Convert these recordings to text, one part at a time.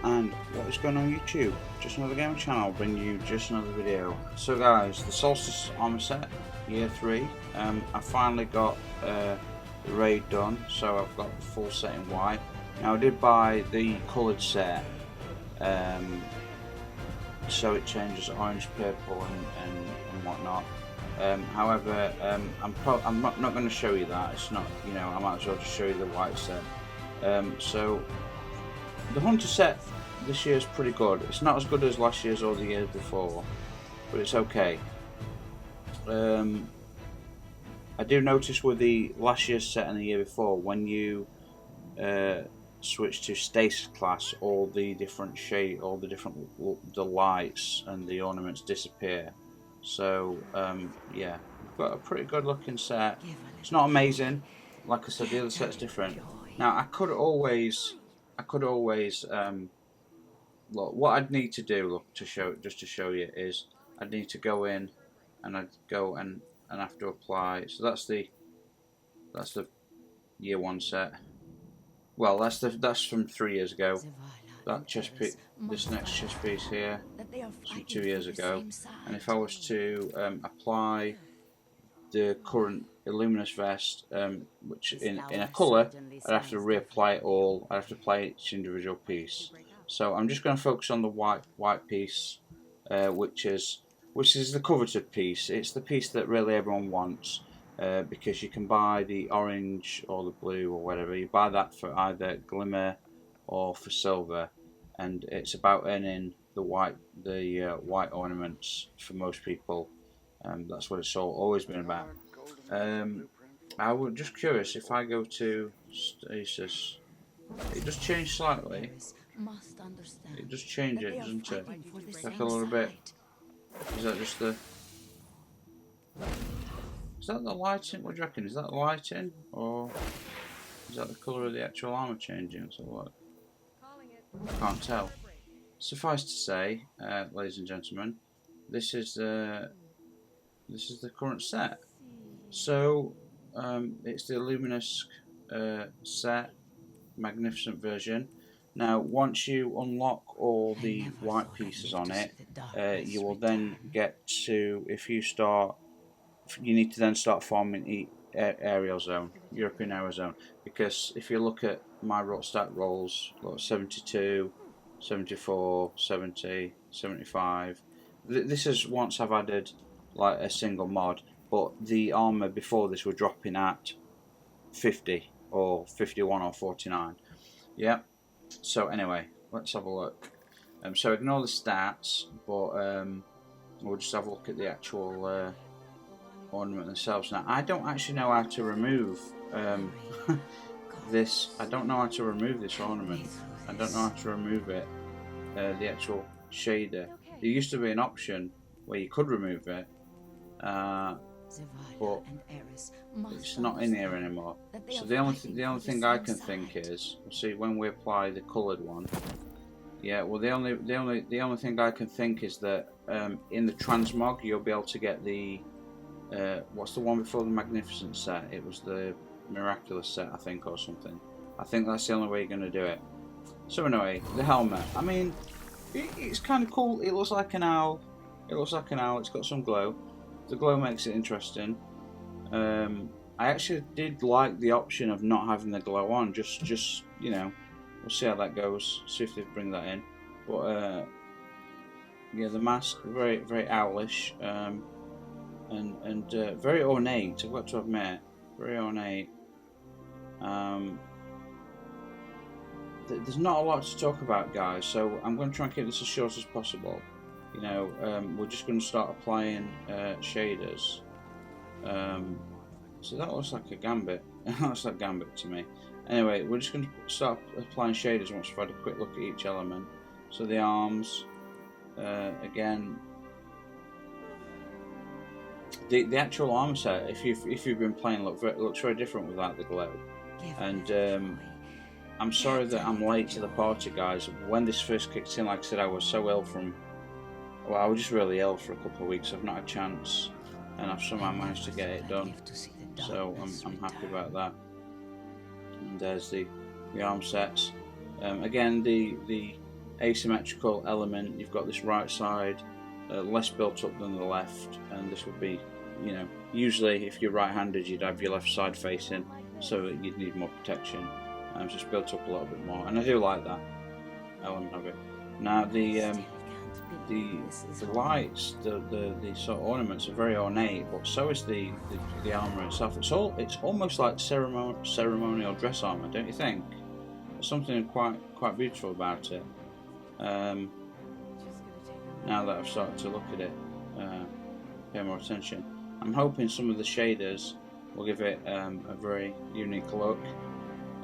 And what is going on YouTube? Just another gaming channel, bring you just another video. So guys, the Solstice armor set, year 3, I finally got the raid done, so I've got the full set in white. Now I did buy the coloured set, so it changes orange, purple and whatnot. However, I'm not going to show you that. It's not, you know, I might as well just show you the white set. So the Hunter set this year is pretty good. It's not as good as last year's or the year before, but it's okay. I do notice with the last year's set and the year before, when you switch to Stasis class, all the different the lights and the ornaments disappear. So yeah, we've got a pretty good looking set. It's not amazing, like I said, the other set's different. Now I could always look, what I'd need to do, look, to show you, is I'd need to go in and I'd go and have to apply. So that's the year 1 set. Well, that's from 3 years ago. That chest piece, this next chest piece here, is from 2 years ago. And if I was to apply the current Illuminus vest, which in a colour, I'd have to reapply it all. I'd have to apply each individual piece. So I'm just going to focus on the white piece, which is the coveted piece. It's the piece that really everyone wants, because you can buy the orange or the blue or whatever. You buy that for either glimmer or for silver, and it's about earning the white ornaments for most people. That's what it's always been about. I was just curious, if I go to Stasis, it does change slightly. It does change it, doesn't it? Like a little bit. Is that just the... Is that the lighting? What do you reckon? Is that the lighting? Or is that the colour of the actual armour changing? So what? Can't tell. Suffice to say, ladies and gentlemen, this is the current set. So it's the Illuminus set, magnificent version. Now, once you unlock all the white pieces on it, you will then get to, you need to then start farming aerial zone, European area zone, because if you look at my stat rolls, like 72, 74, 70, 75, this is once I've added like a single mod, but the armour before this were dropping at 50 or 51 or 49. Yeah. So anyway, let's have a look. So ignore the stats, but we'll just have a look at the actual ornament themselves. Now, I don't actually know how to remove this. I don't know how to remove this ornament. I don't know how to remove it. The actual shader. There used to be an option where you could remove it, but it's not in here anymore. So the only thing I can think is, see, when we apply the coloured one, yeah. Well, the only thing I can think is that in the transmog you'll be able to get the what's the one before the magnificent set? It was the miraculous set, I think, or something. I think that's the only way you're going to do it. So anyway, the helmet. I mean, it's kind of cool. It looks like an owl. It's got some glow. The glow makes it interesting. I actually did like the option of not having the glow on. Just you know, we'll see how that goes. See if they bring that in. But yeah, the mask, very owlish, and very ornate. I've got to admit, very ornate. There's not a lot to talk about, guys. So I'm going to try and keep this as short as possible. You know, we're just going to start applying shaders. So that looks like a gambit. That looks like gambit to me. Anyway, we're just going to start applying shaders once we've had a quick look at each element. So the arms, again, the actual armor set. If you've been playing, looks very different without the glow. And I'm sorry that I'm late to the party, guys. When this first kicked in, like I said, I was so ill from. Well, I was just really ill for a couple of weeks. I've not had a chance, and I've somehow managed to get it done. So I'm happy about that. And there's the arm sets. Again, the asymmetrical element. You've got this right side less built up than the left, and this would be, you know, usually if you're right-handed you'd have your left side facing, so you'd need more protection. So it's built up a little bit more, and I do like that element of it. Now the lights, the sort of ornaments are very ornate, but so is the armour itself. It's almost like ceremonial dress armour, don't you think? There's something quite beautiful about it. Now that I've started to look at it, pay more attention, I'm hoping some of the shaders will give it a very unique look.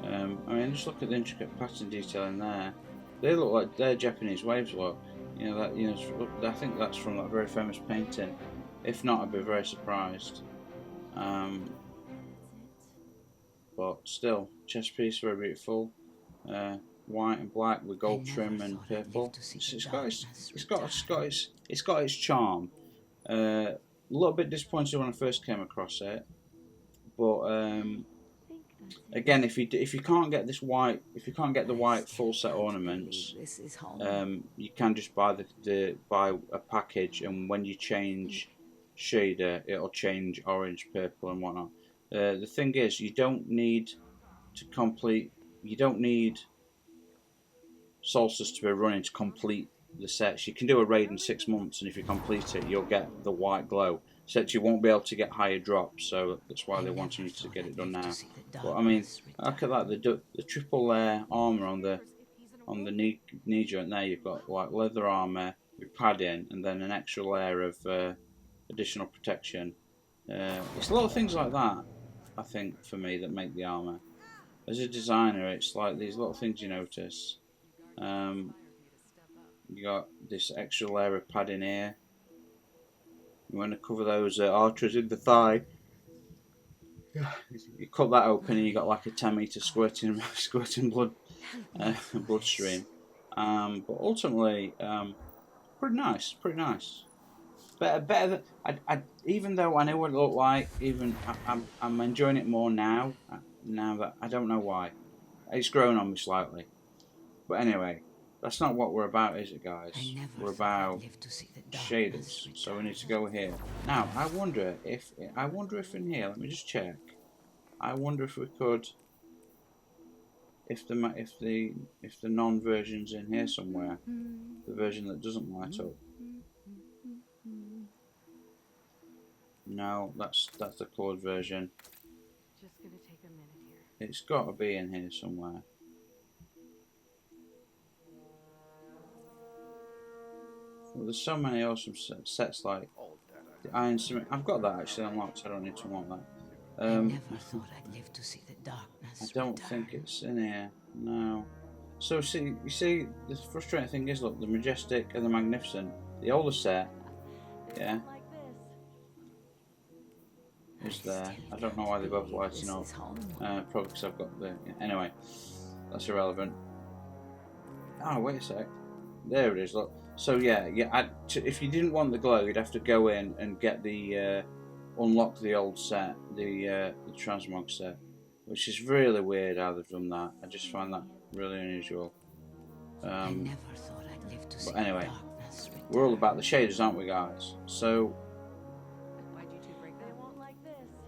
I mean, just look at the intricate pattern detail in there. They look like they're Japanese waves look. You know that. You know, I think that's from that very famous painting. If not, I'd be very surprised. But still, chest piece very beautiful. White and black with gold trim and purple. It's got its charm. A little bit disappointed when I first came across it, but again, if you can't get this white, if you can't get the white full set ornaments, you can just buy buy a package, and when you change shader, it'll change orange, purple, and whatnot. The thing is, you don't need Solstice to be running to complete the sets. You can do a raid in 6 months, and if you complete it, you'll get the white glow. Except you won't be able to get higher drops, so that's why they're wanting you to get it done now. But I mean, look at that, the triple layer armour on the knee joint there. You've got like leather armour with padding, and then an extra layer of additional protection. It's little things like that, I think, for me, that make the armour. As a designer, it's like these little things you notice. You got this extra layer of padding here. You want to cover those arteries in the thigh. You cut that open and you got like a 10-meter squirting bloodstream. But ultimately, pretty nice. Better than even though I know what it looked like. I'm enjoying it more now. Now that I don't know why, it's grown on me slightly. But anyway, that's not what we're about, is it, guys? We're about shaders. So we need to go here. Now, I wonder if in here, let me just check. I wonder if we could, if the non-version's in here somewhere, the version that doesn't light up. No, that's the coloured version. Just gonna take a minute here. It's got to be in here somewhere. Well, there's so many awesome sets like the Iron Cement. I've got that actually unlocked, so I don't need to unlock that. I never thought I'd live to see the darkness. I don't think it's in here. No. So you see, the frustrating thing is, look, the Majestic and the Magnificent, the older set, yeah, is there. I don't know why they're both lighting up. Probably because I've got the. Anyway, that's irrelevant. Oh, wait a sec. There it is. Look. So yeah. If you didn't want the glow, you'd have to go in and get the unlock the old set, the transmog set, which is really weird how they've done that. I just find that really unusual. But anyway, we're all about the shaders, aren't we, guys? So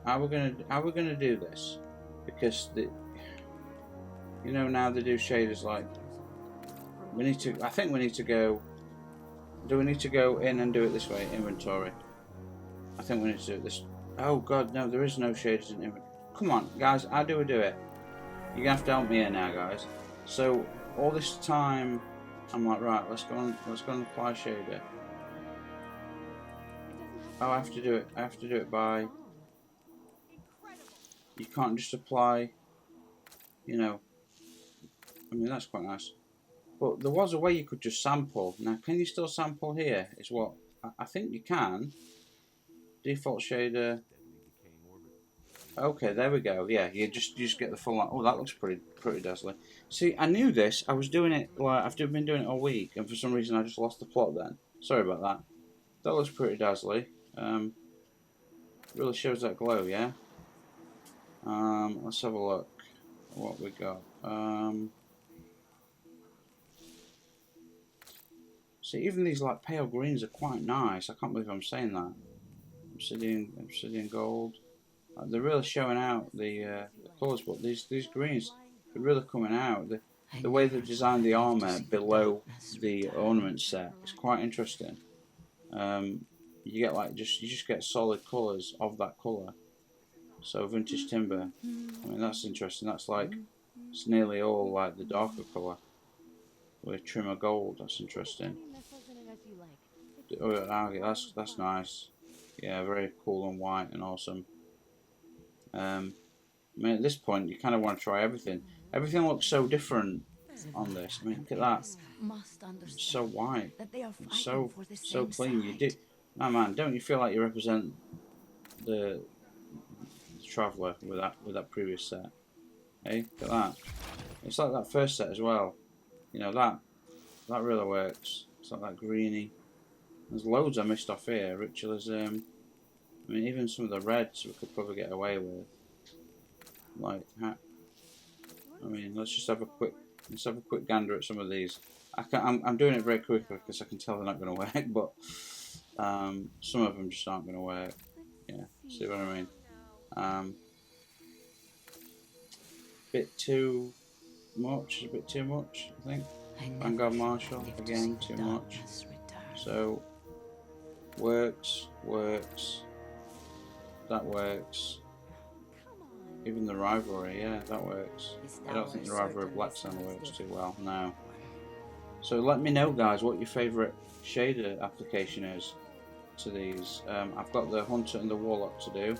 how we're gonna do this? Because now they do shaders like I think we need to go. Do we need to go in and do it this way? Inventory. I think we need to do it this. Oh god, no, there is no shaders in inventory. Come on, guys, how do we do it? You're gonna have to help me here now, guys. So all this time, I'm like, right, let's go and apply shader. Oh, I have to do it by. You can't just apply. I mean, that's quite nice. But there was a way you could just sample. Now, can you still sample here? Is what I think you can. Default shader. Okay, there we go. Yeah, you just get the full. Oh, that looks pretty dazzling. See, I knew this. I was doing it like I've been doing it all week, and for some reason I just lost the plot. Then sorry about that. That looks pretty dazzling. Really shows that glow. Yeah. Let's have a look. What we got. See, even these like pale greens are quite nice. I can't believe I'm saying that. Obsidian gold. They're really showing out the colours, but these greens are really coming out. The way they've designed the armour below the ornament set is quite interesting. You get like you just get solid colours of that colour. So vintage timber. I mean that's interesting. That's like it's nearly all like the darker colour with trimmer gold. That's interesting. Oh, okay, that's nice. Yeah, very cool and white and awesome. I mean, at this point, you kind of want to try everything. Everything looks so different on this. I mean, look at that. It's so white. It's so clean. You do, oh man, don't you feel like you represent the traveller with that previous set? Hey, look at that. It's like that first set as well. You know that really works. It's like that greeny. There's loads I missed off here. Ritualism. I mean, even some of the reds we could probably get away with. Like, I mean, let's have a quick gander at some of these. I'm doing it very quickly because I can tell they're not going to work, but some of them just aren't going to work. Yeah, see what I mean? Bit too much. A bit too much, I think. Vanguard Marshal again, too much. So works. That works. Even the rivalry, yeah, that works. I don't think the rivalry of Black Sun works too well now. So let me know, guys, what your favourite shader application is to these. I've got the Hunter and the Warlock to do.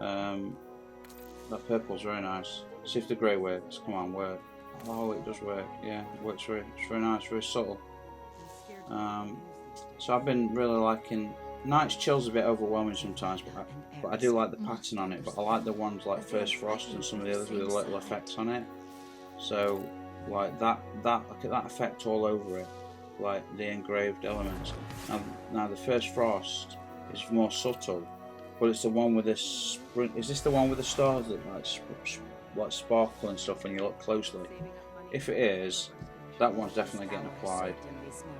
That purple's very nice. See if the grey works. Come on, work. Oh, it does work. Yeah, it works it's very nice, very subtle. So I've been really liking. Night's Chill's a bit overwhelming sometimes, but I do like the pattern on it. But I like the ones like First Frost and some of the others with the little effects on it. So like that look at that effect all over it, like the engraved elements. Now the First Frost is more subtle, but it's the one with this. Is this the one with the stars that like sparkle and stuff when you look closely? If it is, that one's definitely getting applied.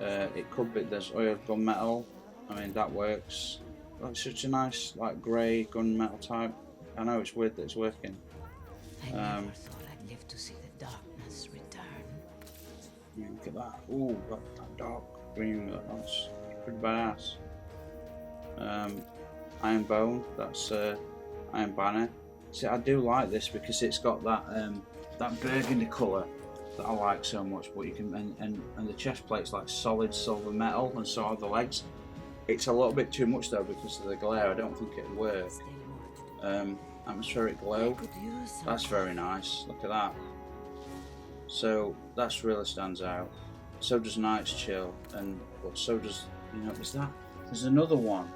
It could be there's oil gunmetal. I mean that works. That's such a nice like grey gunmetal type. I know it's weird that it's working. I never thought I'd live to see the darkness return. Yeah, look at that. Ooh, that dark green. That's pretty badass. Iron Bone. That's Iron Banner. See, I do like this because it's got that that burgundy colour that I like so much. But you can and the chest plate's like solid silver metal, and so are the legs. It's a little bit too much though because of the glare. I don't think it'd work. Atmospheric glow. That's very nice. Look at that. So that's really stands out. So does Night's Chill, but so does is that? There's another one.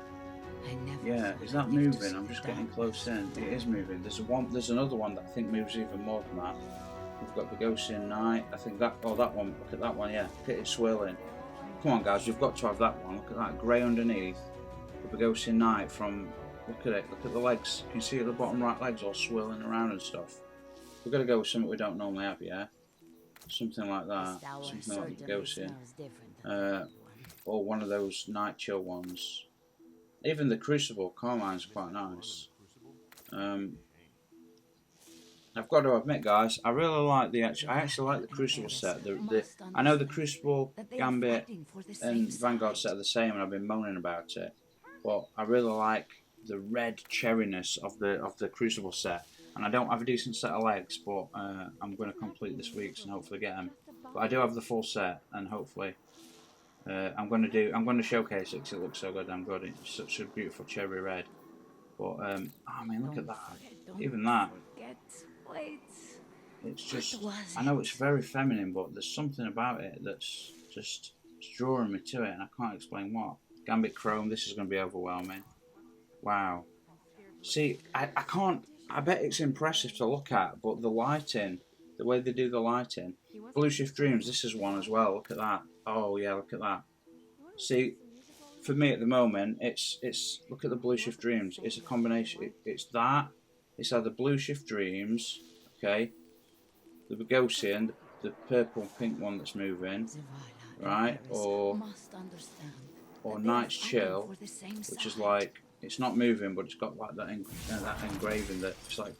Yeah, is that moving? I'm just getting close in. It is moving. There's another one that I think moves even more than that. We've got the Gaussian Night. I think that. Oh, that one. Look at that one. Yeah, look at it swirling. Come on, guys. We've got to have that one. Look at that grey underneath. The Gaussian Night from. Look at it. Look at the legs. You can see at the bottom right legs all swirling around and stuff. We're gonna go with something we don't normally have, yeah. Something like that. Something like the Gaussian. Or one of those Night Chill ones. Even the Crucible Carmine's quite nice. I've got to admit, guys, I really like I actually like the Crucible set. I know the Crucible, Gambit, and Vanguard set are the same, and I've been moaning about it. But I really like the red cherryness of the Crucible set. And I don't have a decent set of legs, but I'm going to complete this week's and hopefully get them. But I do have the full set, and hopefully I'm going to showcase it because it looks so goddamn good. It's such a beautiful cherry red. But I mean, look at that. Even that. It's just. I know it's very feminine, but there's something about it that's just drawing me to it, and I can't explain what. Gambit Chrome. This is going to be overwhelming. Wow. See, I can't. I bet it's impressive to look at, but the lighting, the way they do the lighting. Blue Shift Dreams. This is one as well. Look at that. Oh yeah, look at that. See, for me at the moment, it's look at the Blue Shift Dreams. It's a combination. It's that. It's either Blue Shift Dreams, okay, the Gaussian, the purple and pink one that's moving, right? Or Night's Chill, which is like it's not moving, but it's got like that engraving that it's like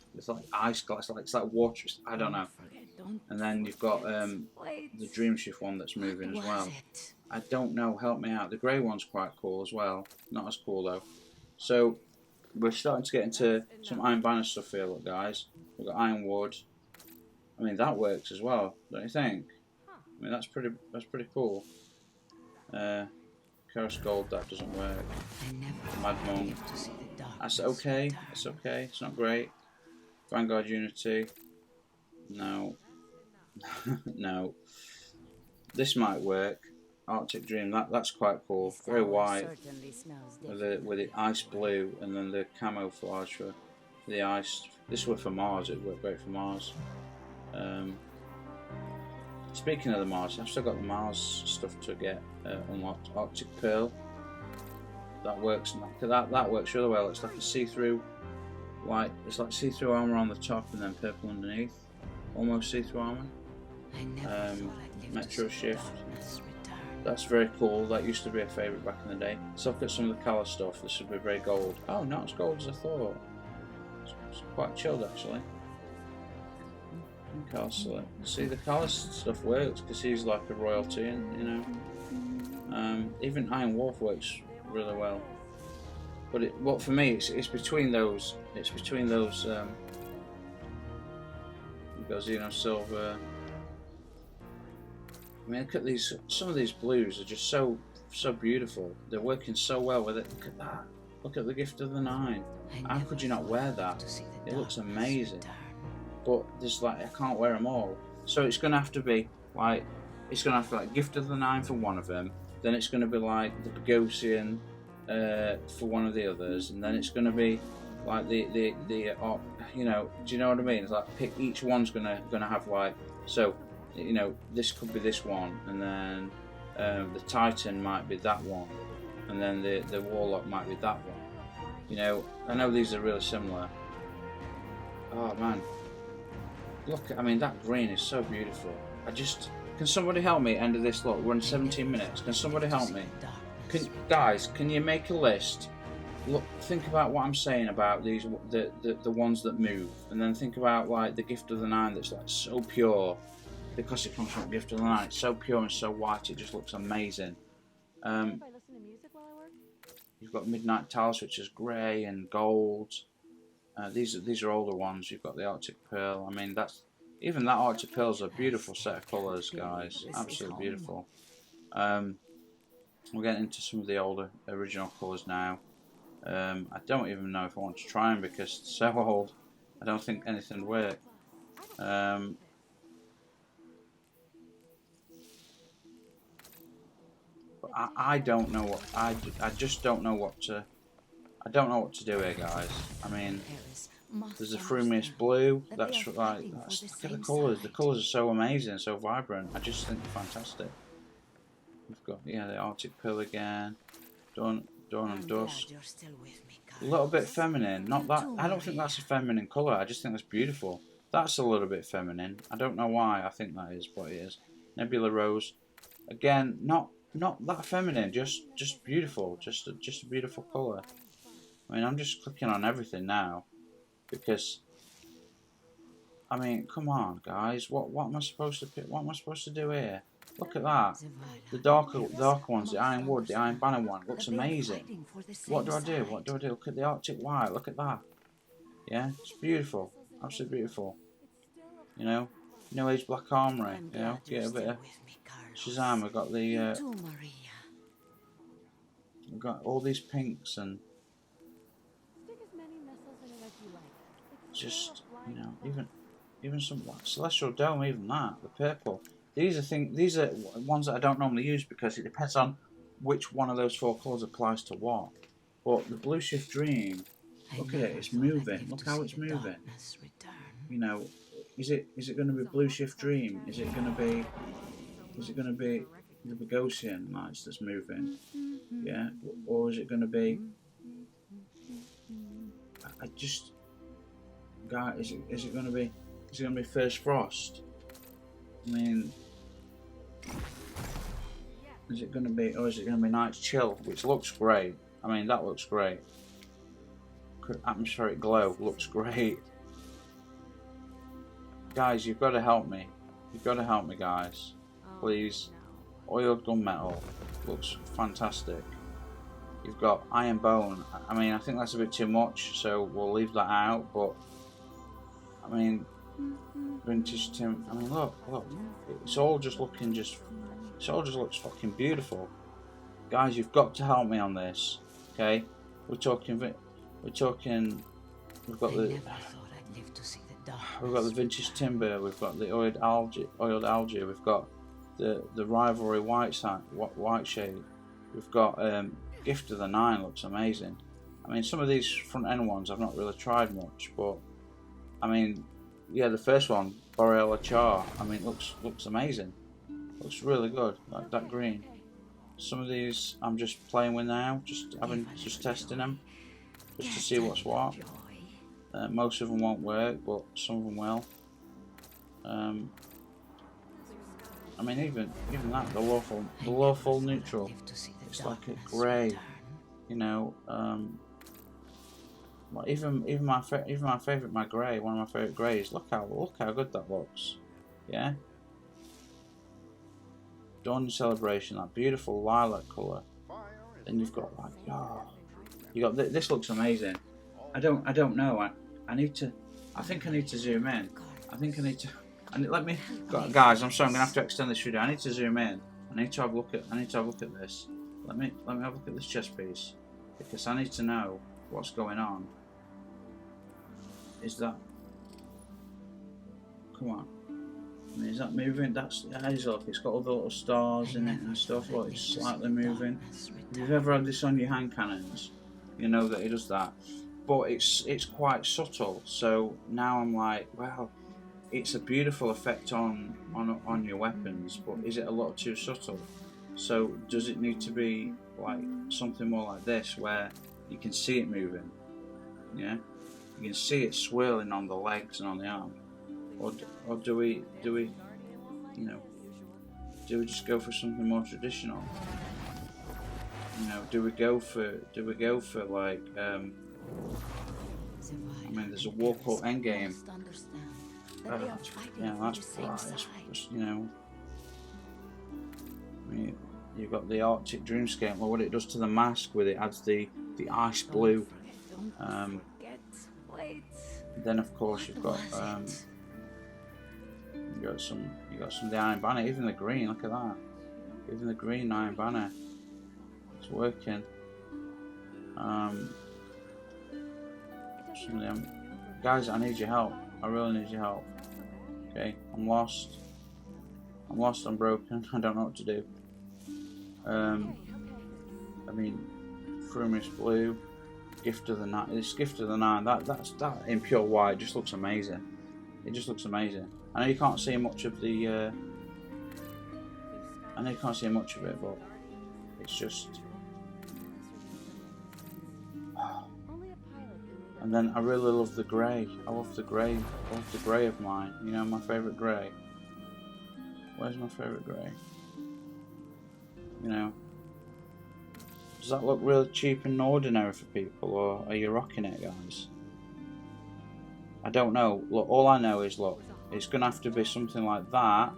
ice glass, it's like water. I don't know. And then you've got the Dream Shift one that's moving as well. I don't know. Help me out. The grey one's quite cool as well. Not as cool though. So we're starting to get into some Iron Banner stuff here, look, guys. We've got Ironwood. I mean, that works as well, don't you think? I mean, that's pretty cool. Chaos Gold, that doesn't work. Mad Monk, that's okay. It's okay. It's not great. Vanguard Unity, no, no. This might work. Arctic Dream, that's quite cool. Very white with the ice blue and then the camouflage for the ice. This worked for Mars. It worked great for Mars. Speaking of the Mars, I've still got the Mars stuff to get unlocked. Arctic Pearl. That works. That works really well. It's like a see-through, white. It's like see-through armor on the top and then purple underneath. Almost see-through armor. Metro Shift. That's very cool. That used to be a favourite back in the day. So look at some of the colour stuff. This would be very gold. Oh, not as gold as I thought. It's quite chilled actually. Castle. See, the colour stuff works because he's like a royalty, and you know, even Iron Wolf works really well. But what for me, it's between those. It's between those. Because you know, silver. I mean, look at these. Some of these blues are just so beautiful. They're working so well with it. Look at that. Look at the Gift of the Nine. How could you not wear that? It looks amazing. But there's like I can't wear them all. So it's gonna have to be like Gift of the Nine for one of them. Then it's gonna be like the Bogosian for one of the others, and then it's gonna be like the you know, do you know what I mean? It's like pick each one's gonna have like so. You know, this could be this one, and then the Titan might be that one, and then the Warlock might be that one. You know, I know these are really similar. Oh man, look! I mean, that green is so beautiful. Can somebody help me? End of this. Look, we're in 17 minutes. Can somebody help me? Guys, can you make a list? Look, think about what I'm saying about these the ones that move, and then think about like the Gift of the Nine that's like so pure. Because it comes from Gift of the Night, it's so pure and so white, it just looks amazing. You've got Midnight Talus, which is grey and gold. These are older ones. You've got the Arctic Pearl. I mean, even that Arctic Pearl is a beautiful set of colours, guys. Absolutely beautiful. We're getting into some of the older original colours now. I don't even know if I want to try them because it's so old. I don't think anything would work. I don't know what I just don't know what to do here, guys. I mean, there's a Frumious Blue. That's like look at the colours. The colours are so amazing, so vibrant. I just think they're fantastic. We've got the Arctic Pearl again. Dawn and Dusk. A little bit feminine. Not that I don't think that's a feminine colour. I just think that's beautiful. That's a little bit feminine. I don't know why I think that is, but it is. Nebula Rose. Again, not that feminine, just beautiful, just a beautiful colour. I mean, I'm just clicking on everything now because I mean, come on, guys, what am I supposed to pick? What am I supposed to do here? Look at that, the darker ones, the Ironwood, the Iron Banner one looks amazing. What do I do? Look at the Arctic White. Look at that. Yeah, it's beautiful, absolutely beautiful. You know, New Age Black Armour. You know, get a bit of Shazam. We've got we've got all these pinks and just even some like Celestial Dome, even that the purple. These are ones that I don't normally use because it depends on which one of those four colours applies to what. But the Blue Shift Dream, look at it, it's moving. Look how it's moving. You know, is it going to be Blue Shift Dream? Is it going to be the Bogosian lights that's moving? Yeah, or is it going to be? I just, guys, is it going to be? Is it going to be First Frost? I mean, Is it going to be, or is it going to be Night's Chill, which looks great. I mean, that looks great. Atmospheric Glow looks great. Guys, you've got to help me. You've got to help me, guys. Please. Oiled Gunmetal looks fantastic. You've got Iron Bone. I mean, I think that's a bit too much, so we'll leave that out. But I mean, Vintage Tim. I mean, look. It's all just looking It all just looks fucking beautiful. Guys, you've got to help me on this. Okay, we're talking. We've got the. We've got the Vintage Timber. We've got the oiled algae. We've got the Rivalry White Shade. We've got Gift of the Nine. Looks amazing. I mean, some of these front end ones I've not really tried much, but I mean, yeah, the first one, Boreal Char. I mean, looks amazing. Looks really good. Like that green. Some of these I'm just playing with now, just testing them, just to see what's what. Most of them won't work, but some of them will. I mean, even that, the lawful neutral, it's like a grey, you know. Well, even my favourite, my grey, one of my favourite greys. Look how good that looks. Yeah. Dawn Celebration, that beautiful lilac colour. Then you've got like, you got this looks amazing. I don't know. I think I need to zoom in. Let me, guys. I'm sorry. I'm gonna have to extend this video. I need to zoom in. I need to have a look at this. Let me have a look at this chest piece, because I need to know what's going on. Is that? Come on. I mean, is that moving? That's look. It's got all the little stars in it and stuff. Look, it's slightly moving. If you've ever had this on your hand cannons, you know that it does that. But it's quite subtle. So now I'm like, well, it's a beautiful effect on your weapons, but is it a lot too subtle? So does it need to be like something more like this, where you can see it moving? Yeah, you can see it swirling on the legs and on the arm. Or do we just go for something more traditional? You know, do we go for like I mean, there's a Warport endgame. Yeah, that's bright. You know, I mean, you've got the Arctic Dreamscape. Well, what it does to the mask with it adds the ice blue. Then of course you've got you got some of the Iron Banner. Even the green, look at that. Even the green Iron Banner, it's working. Some of them guys, I need your help. I really need your help. Okay, I'm lost. I'm broken. I don't know what to do. I mean, Frumious Blue, Gift of the Nine. This Gift of the Nine. That in pure white just looks amazing. It just looks amazing. I know you can't see much of the. I know you can't see much of it, but it's just. And then I really love the grey. I love the grey. I love the grey of mine. You know, my favourite grey. Where's my favourite grey? You know. Does that look really cheap and ordinary for people, or are you rocking it, guys? I don't know. Look, all I know is, look, it's gonna have to be something like that.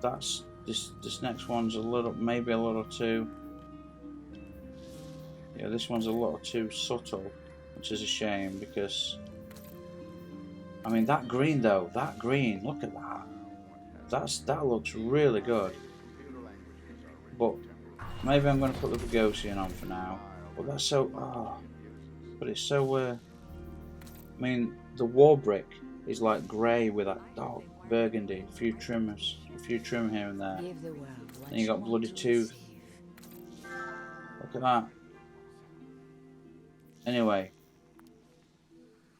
That's this next one's maybe a little too. Yeah, this one's a little too subtle, which is a shame, because I mean, that green though, look at that. That looks really good. But maybe I'm going to put the Bogosian on for now. But that's so, but it's so. I mean, the war brick is like grey with that dark burgundy, a few trim here and there. Then you got Bloody Tooth. Look at that. Anyway,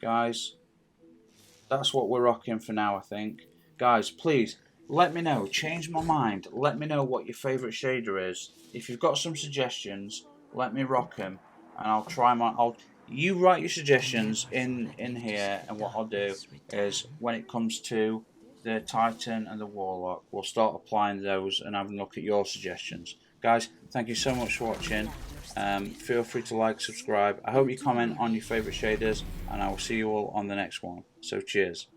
guys, that's what we're rocking for now, I think. Guys, please let me know. Change my mind. Let me know what your favourite shader is. If you've got some suggestions, let me rock them, and I'll try my. You write your suggestions in here, and what I'll do is when it comes to the Titan and the Warlock, we'll start applying those and having a look at your suggestions. Guys, thank you so much for watching. Feel free to like, subscribe. I hope you comment on your favourite shaders, and I will see you all on the next one. So cheers.